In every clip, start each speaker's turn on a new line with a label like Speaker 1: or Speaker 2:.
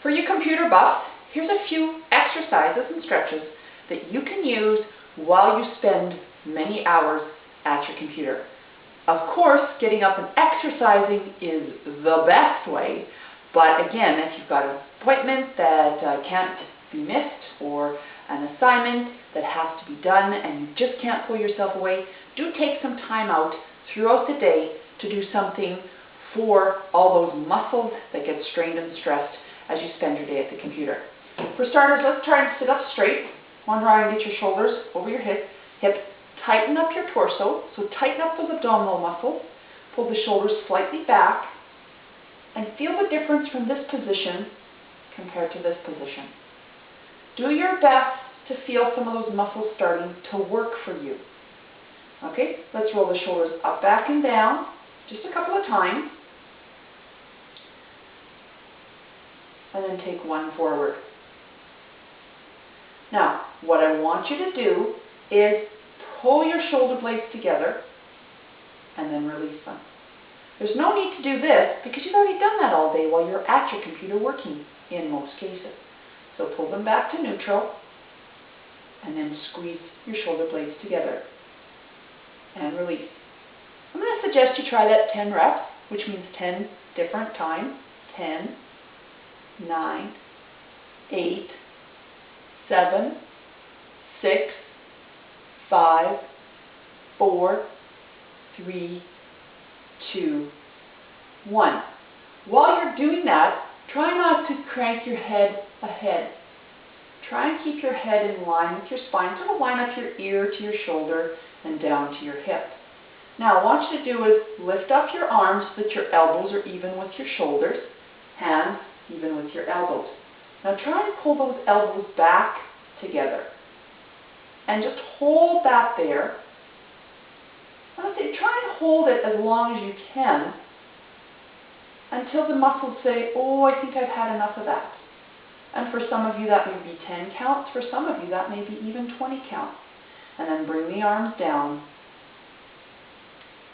Speaker 1: For you computer buffs, here's a few exercises and stretches that you can use while you spend many hours at your computer. Of course, getting up and exercising is the best way, but again, if you've got an appointment that can't be missed or an assignment that has to be done and you just can't pull yourself away, do take some time out throughout the day to do something for all those muscles that get strained and stressed as you spend your day at the computer. For starters, let's try and sit up straight. One try and get your shoulders over your hips. Tighten up your torso, so tighten up those abdominal muscles. Pull the shoulders slightly back and feel the difference from this position compared to this position. Do your best to feel some of those muscles starting to work for you. Okay, let's roll the shoulders up, back, and down just a couple of times. And then take one forward. Now, what I want you to do is pull your shoulder blades together and then release them. There's no need to do this because you've already done that all day while you're at your computer working in most cases. So pull them back to neutral and then squeeze your shoulder blades together and release. I'm going to suggest you try that 10 reps, which means 10 different times. 10, 9, 8, 7, 6, 5, 4, 3, 2, 1. While you're doing that, try not to crank your head ahead. Try and keep your head in line with your spine, sort of line up your ear to your shoulder and down to your hip. Now, what I want you to do is lift up your arms so that your elbows are even with your shoulders, hands even with your elbows. Now try and pull those elbows back together. And just hold that there. I would say try and hold it as long as you can until the muscles say, oh, I think I've had enough of that. And for some of you that may be 10 counts. For some of you that may be even 20 counts. And then bring the arms down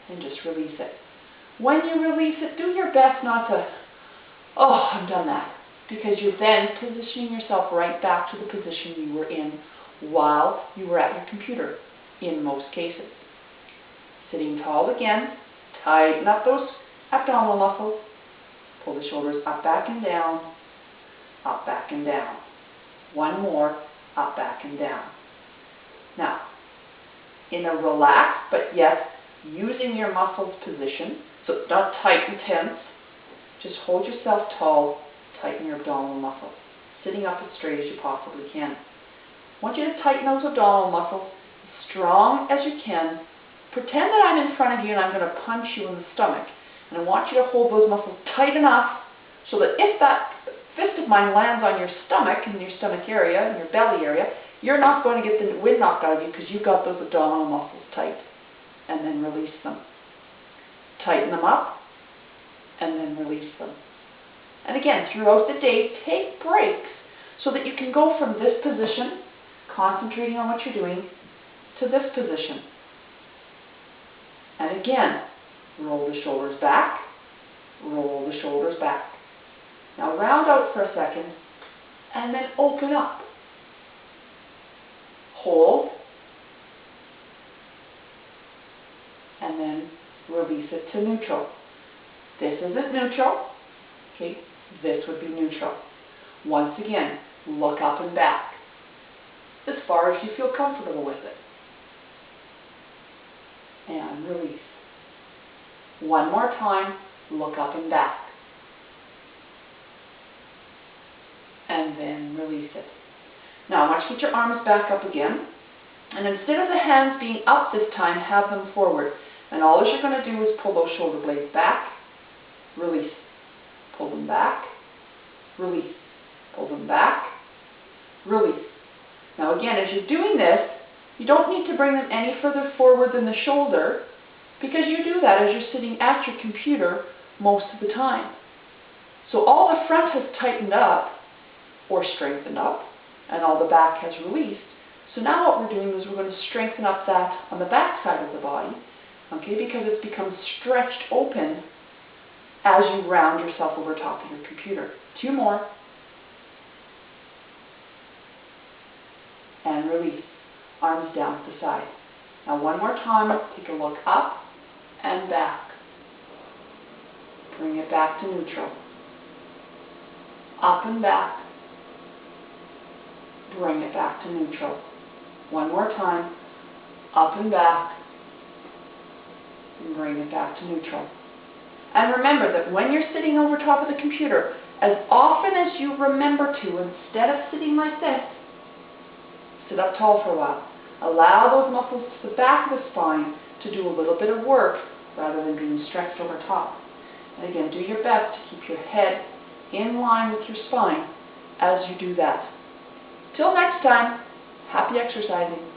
Speaker 1: and just release it. When you release it, do your best not to, oh, I've done that. Because you're then positioning yourself right back to the position you were in while you were at your computer, in most cases. Sitting tall again, tighten up those abdominal muscles, pull the shoulders up, back, and down, up, back, and down. One more, up, back, and down. Now, in a relaxed, but yet using your muscles position, so not tight and tense, just hold yourself tall, tighten your abdominal muscles, sitting up as straight as you possibly can. I want you to tighten those abdominal muscles as strong as you can. Pretend that I'm in front of you and I'm going to punch you in the stomach. And I want you to hold those muscles tight enough so that if that fist of mine lands on your stomach, in your stomach area, in your belly area, you're not going to get the wind knocked out of you because you've got those abdominal muscles tight. And then release them. Tighten them up and then release them. And again, throughout the day, take breaks so that you can go from this position, concentrating on what you're doing, to this position. And again, roll the shoulders back, roll the shoulders back. Now round out for a second, and then open up. Hold, and then release it to neutral. This isn't neutral. Okay, this would be neutral. Once again, look up and back as far as you feel comfortable with it. And release. One more time, look up and back. And then release it. Now, I want you to get your arms back up again. And instead of the hands being up this time, have them forward. And all that you're going to do is pull those shoulder blades back, release. Pull them back, release. Pull them back, release. Now again, as you're doing this, you don't need to bring them any further forward than the shoulder because you do that as you're sitting at your computer most of the time. So all the front has tightened up or strengthened up and all the back has released. So now what we're doing is we're going to strengthen up that on the back side of the body, okay, because it's become stretched open as you round yourself over top of your computer. 2 more. arms down to the side. Now one more time, take a look up and back. Bring it back to neutral. Up and back. Bring it back to neutral. One more time, up and back, and bring it back to neutral. And remember that when you're sitting over top of the computer, as often as you remember to, instead of sitting like this, sit up tall for a while. Allow those muscles to the back of the spine to do a little bit of work rather than being stretched over top. And again, do your best to keep your head in line with your spine as you do that. Till next time, happy exercising.